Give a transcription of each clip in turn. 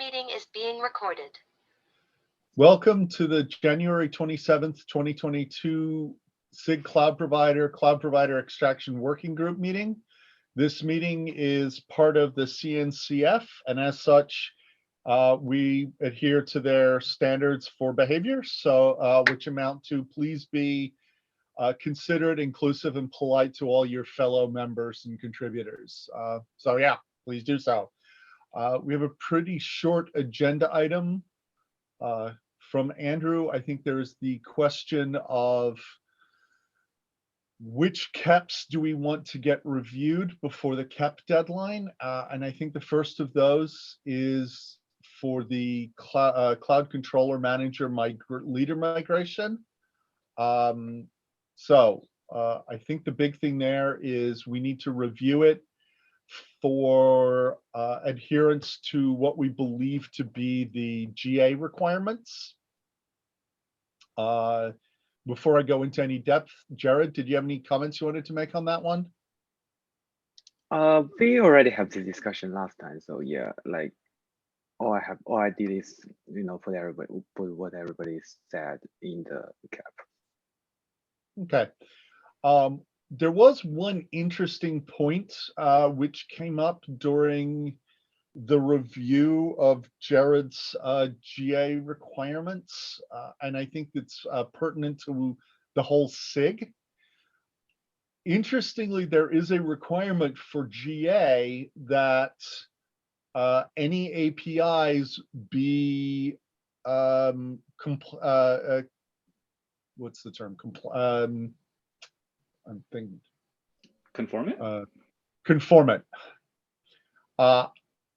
meeting is being recorded. Welcome to the January 27th, 2022 SIG Cloud Provider Extraction Working Group meeting. This meeting is part of the CNCF, and as such, we adhere to their standards for behavior, so which amount to please be considerate, inclusive, and polite to all your fellow members and contributors. So yeah, please do so. We have a pretty short agenda item from Andrew. I think there's the question of which KEPs do we want to get reviewed before the KEP deadline? And I think the first of those is for the Cloud Controller Manager leader migration. So I think the big thing there is we need to review it for adherence to what we believe to be the GA requirements. Before I go into any depth, Jared, did you have any comments you wanted to make on that one? We already have this discussion last time, so yeah, like all I did is, put what everybody said in the cap. Okay. There was one interesting point which came up during the review of Jared's GA requirements, and I think it's pertinent to the whole SIG. Interestingly, there is a requirement for GA that any APIs be what's the term? I'm thinking conformant. Conformant.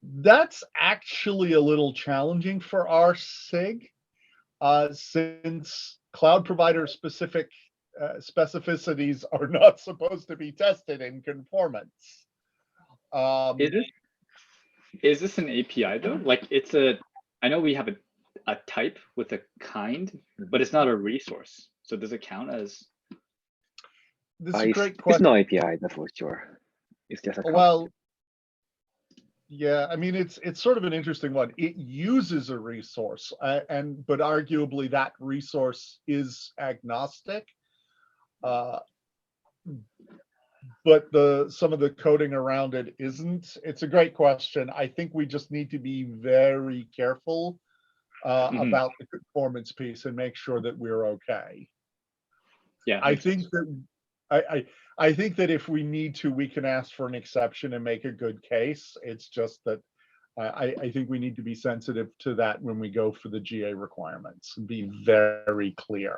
That's actually a little challenging for our SIG, since cloud provider specific specificities are not supposed to be tested in conformance. Is this an API though? Like I know we have a type with a kind, but it's not a resource. So does it count as? This is a great question. It's no API, that's for sure. It's just a concept. Well, yeah, I mean, it's sort of an interesting one. It uses a resource, but arguably that resource is agnostic. But some of the coding around it isn't. It's a great question. I think we just need to be very careful about the conformance piece and make sure that we're okay. Yeah, I think that I think that if we need to, we can ask for an exception and make a good case. It's just that I think we need to be sensitive to that when we go for the GA requirements and be very clear.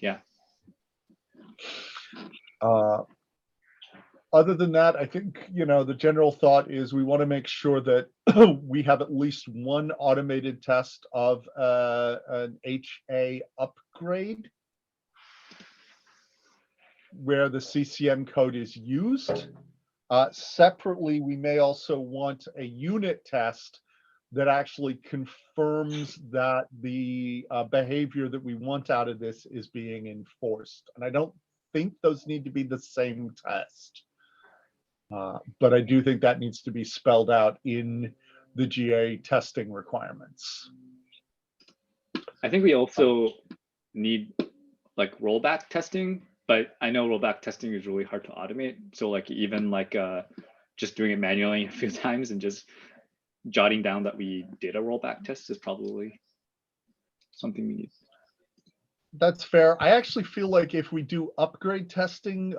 Yeah. Other than that, I think, the general thought is we want to make sure that we have at least one automated test of an HA upgrade where the CCM code is used. Separately, we may also want a unit test that actually confirms that the behavior that we want out of this is being enforced. And I don't think those need to be the same test. But I do think that needs to be spelled out in the GA testing requirements. I think we also need like rollback testing, but I know rollback testing is really hard to automate. So like even like just doing it manually a few times and just jotting down that we did a rollback test is probably something we need. That's fair. I actually feel like if we do upgrade testing,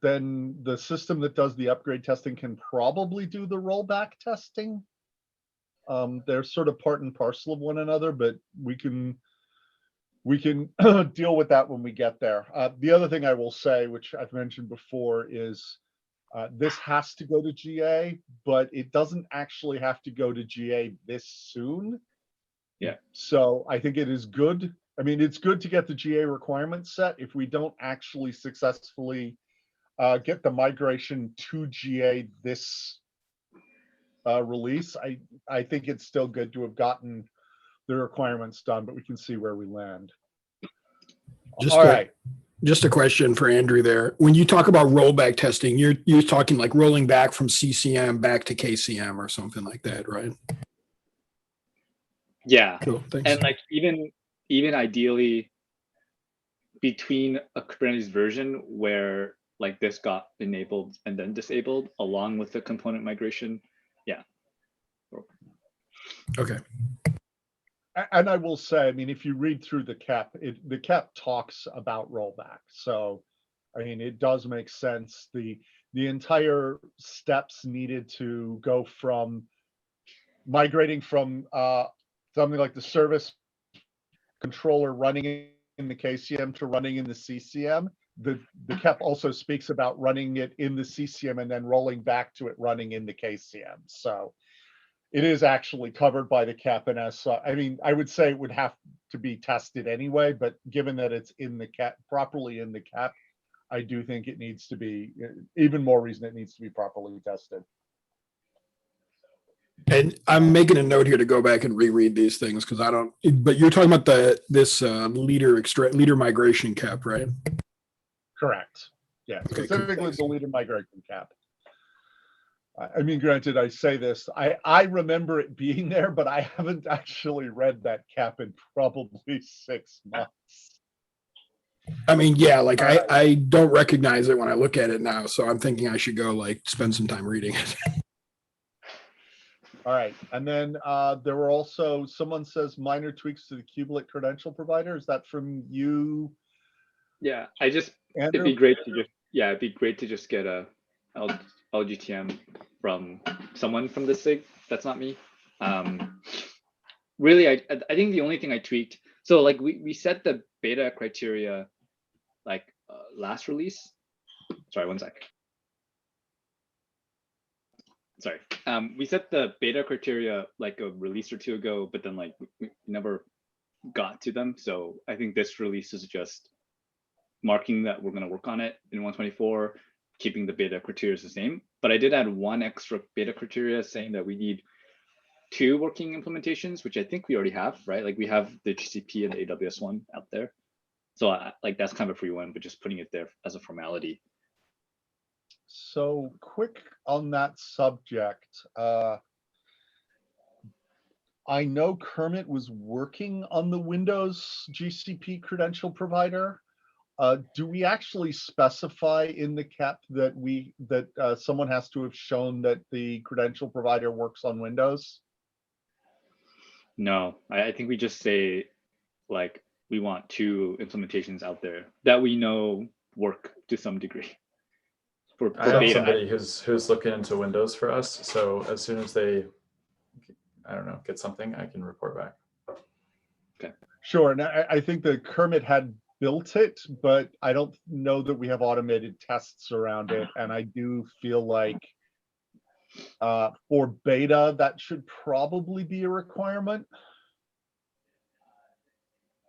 then the system that does the upgrade testing can probably do the rollback testing. They're sort of part and parcel of one another, but we can deal with that when we get there. The other thing I will say, which I've mentioned before, is this has to go to GA, but it doesn't actually have to go to GA this soon. Yeah. So I think it is good. I mean, it's good to get the GA requirements set. If we don't actually successfully get the migration to GA this release, I think it's still good to have gotten the requirements done, but we can see where we land. Just All right. Just a question for Andrew there. When you talk about rollback testing, you're talking like rolling back from CCM back to KCM or something like that, right? Yeah, Cool. Thanks. and like even ideally between a Kubernetes version where like this got enabled and then disabled along with the component migration. Yeah. Okay. And I will say, I mean, if you read through the CAP, the CAP talks about rollback. So, I mean, it does make sense. The entire steps needed to go from migrating from something like the service controller running in the KCM to running in the CCM. The CAP also speaks about running it in the CCM and then rolling back to it running in the KCM. So it is actually covered by the CAP, and as I mean, I would say it would have to be tested anyway, but given that it's in the CAP, properly in the CAP, I do think it needs to be, even more reason it needs to be properly tested. And I'm making a note here to go back and reread these things because I don't. But you're talking about this leader migration cap, right? Correct. Yeah, Okay, specifically cool. the leader migration cap. I mean, granted, I say this, I remember it being there, but I haven't actually read that cap in probably 6 months. I mean, yeah, like I don't recognize it when I look at it now, so I'm thinking I should go like spend some time reading it. All right, and then there were also, someone says minor tweaks to the kubelet credential provider. Is that from you? Yeah, Andrew? it'd be great to just get a LGTM from someone from the SIG. That's not me. Really, I think the only thing I tweaked, so like we set the beta criteria like last release. Sorry, one sec. Sorry. We set the beta criteria like a release or two ago, but then like we never got to them. So I think this release is just marking that we're going to work on it in 124, keeping the beta criteria the same. But I did add one extra beta criteria saying that we need 2 working implementations, which I think we already have, right? Like we have the GCP and the AWS one out there. So like that's kind of a free one, but just putting it there as a formality. So quick on that subject. I know Kermit was working on the Windows GCP credential provider. Do we actually specify in the CAP that someone has to have shown that the credential provider works on Windows? No, I think we just say like we want 2 implementations out there that we know work to some degree. I have beta. somebody who's looking into Windows for us. So as soon as they, I don't know, get something, I can report back. Okay. Sure, and I think that Kermit had built it, but I don't know that we have automated tests around it. And I do feel like for beta, that should probably be a requirement.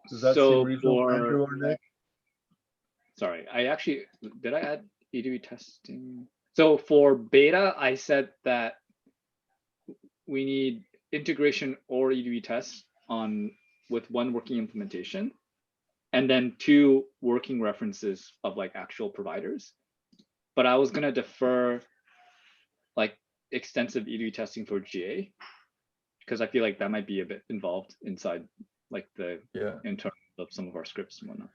Does that seem reasonable, Andrew or Nick? Sorry, did I add EDB testing? So for beta, I said that we need integration or EDB tests with 1 working implementation, and then 2 working references of like actual providers. But I was gonna defer like extensive EDB testing for GA because I feel like that might be a bit involved inside like the internal of some of our scripts and whatnot.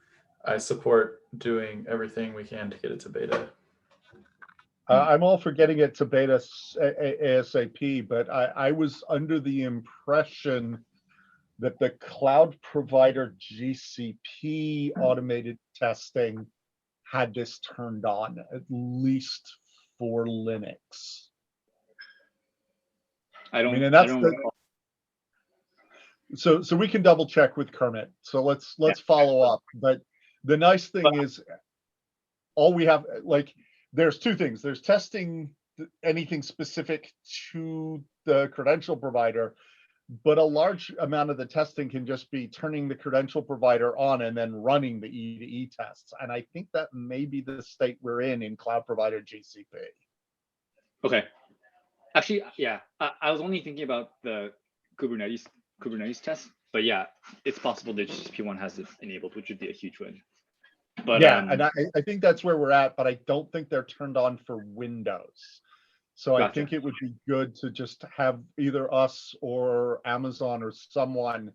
I support doing everything we can to get it to beta. I'm all for getting it to beta ASAP, but I was under the impression that the cloud provider GCP automated testing had this turned on, at least for Linux. I don't recall. So we can double check with Kermit. So let's follow up. But the nice thing is all we have, like, there's 2 things. There's testing anything specific to the credential provider, but a large amount of the testing can just be turning the credential provider on and then running the E2E tests. And I think that may be the state we're in cloud provider GCP. Okay. Actually, yeah, I was only thinking about the Kubernetes test, but yeah, it's possible the GCP one has it enabled, which would be a huge win. But Yeah, and I think that's where we're at, but I don't think they're turned on for Windows. So I Gotcha. think it would be good to just have either us or Amazon or someone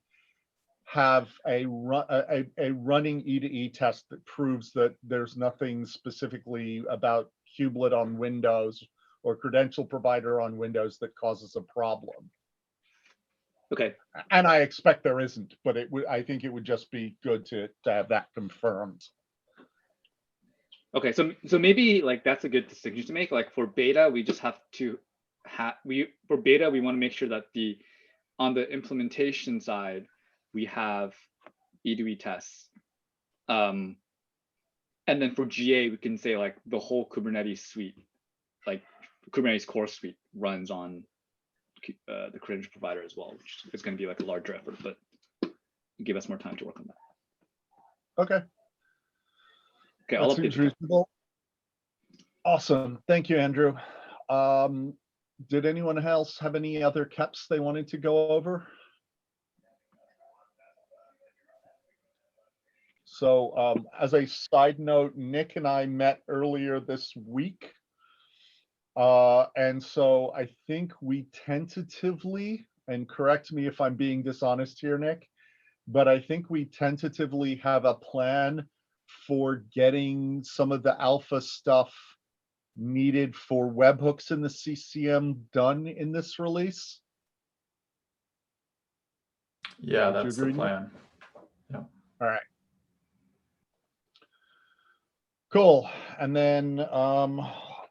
have a running E2E test that proves that there's nothing specifically about kubelet on Windows or credential provider on Windows that causes a problem. okay. And I expect there isn't, but I think it would just be good to have that confirmed. Okay, so maybe like that's a good distinction to make. Like for beta, we just have to for beta, we want to make sure that on the implementation side, we have E2E tests. And then for GA, we can say like the whole Kubernetes suite, like Kubernetes core suite runs on the credential provider as well, which is going to be like a larger effort, but give us more time to work on that. Okay. Okay, I'll That update seems the reasonable. Awesome. Thank you, Andrew. Did anyone else have any other KEPs they wanted to go over? So as a side note, Nick and I met earlier this week. And so I think we tentatively, and correct me if I'm being dishonest here, Nick, but I think we tentatively have a plan for getting some of the alpha stuff needed for webhooks in the CCM done in this release. Yeah, Would you that's the agree, Nick? plan. Yeah. All right. Cool. And then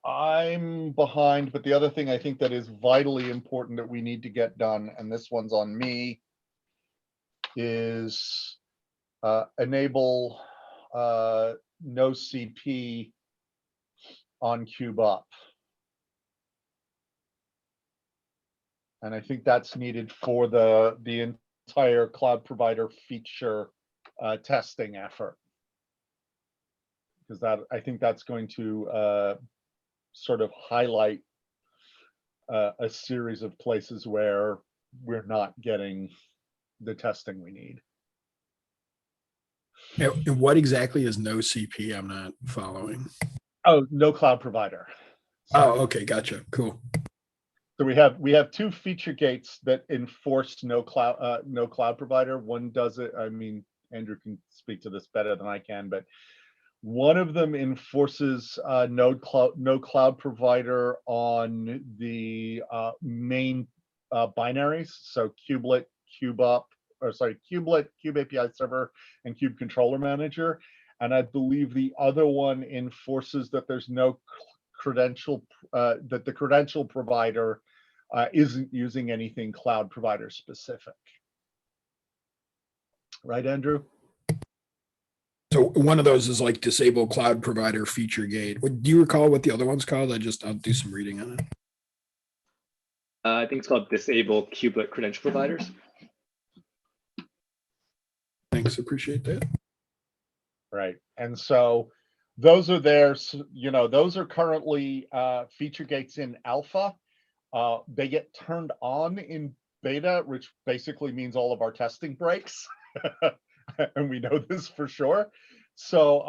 I'm behind, but the other thing I think that is vitally important that we need to get done, and this one's on me, is enable no CP on KubeUp. And I think that's needed for the entire cloud provider feature testing effort. Because I think that's going to sort of highlight a series of places where we're not getting the testing we need. And what exactly is no CP? I'm not following. Oh, no cloud provider. Oh, okay, gotcha. Cool. So we have two feature gates that enforce no cloud provider. One does it. I mean, Andrew can speak to this better than I can, but one of them enforces no cloud provider on the main binaries. So kubelet, KubeUp, or sorry, kubelet, Kube API server, and Kube controller manager. And I believe the other one enforces that there's no credential, that the credential provider isn't using anything cloud provider specific. Right, Andrew? So one of those is like disable cloud provider feature gate. Do you recall what the other one's called? I'll do some reading on it. I think it's called disable kubelet credential providers. Thanks, appreciate that. Right, and so those are there. Those are currently feature gates in alpha. They get turned on in beta, which basically means all of our testing breaks. And we know this for sure. So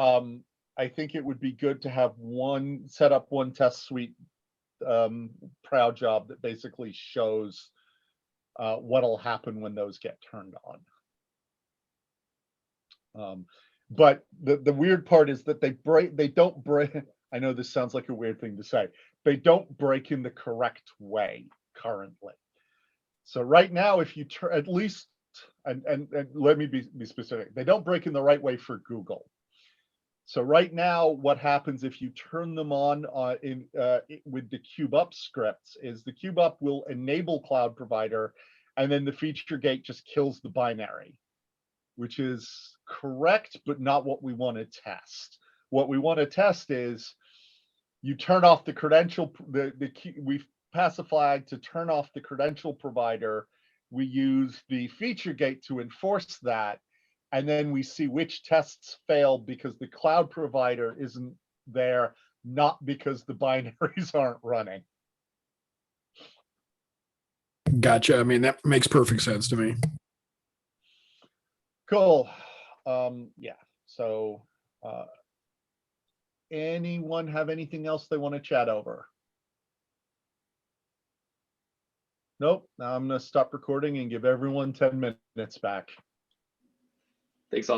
I think it would be good to have set up one test suite proud job that basically shows what'll happen when those get turned on. But the weird part is that they don't break. I know this sounds like a weird thing to say. They don't break in the correct way currently. So right now, if you turn at least, and let me be specific, they don't break in the right way for Google. So right now, what happens if you turn them on with the KubeUp scripts is the KubeUp will enable cloud provider, and then the feature gate just kills the binary, which is correct, but not what we want to test. What we want to test is you turn off the credential, we pass a flag to turn off the credential provider. We use the feature gate to enforce that. And then we see which tests fail because the cloud provider isn't there, not because the binaries aren't running. Gotcha. I mean, that makes perfect sense to me. Cool. Yeah. So anyone have anything else they want to chat over? Nope. Now I'm going to stop recording and give everyone 10 minutes back. Thanks all.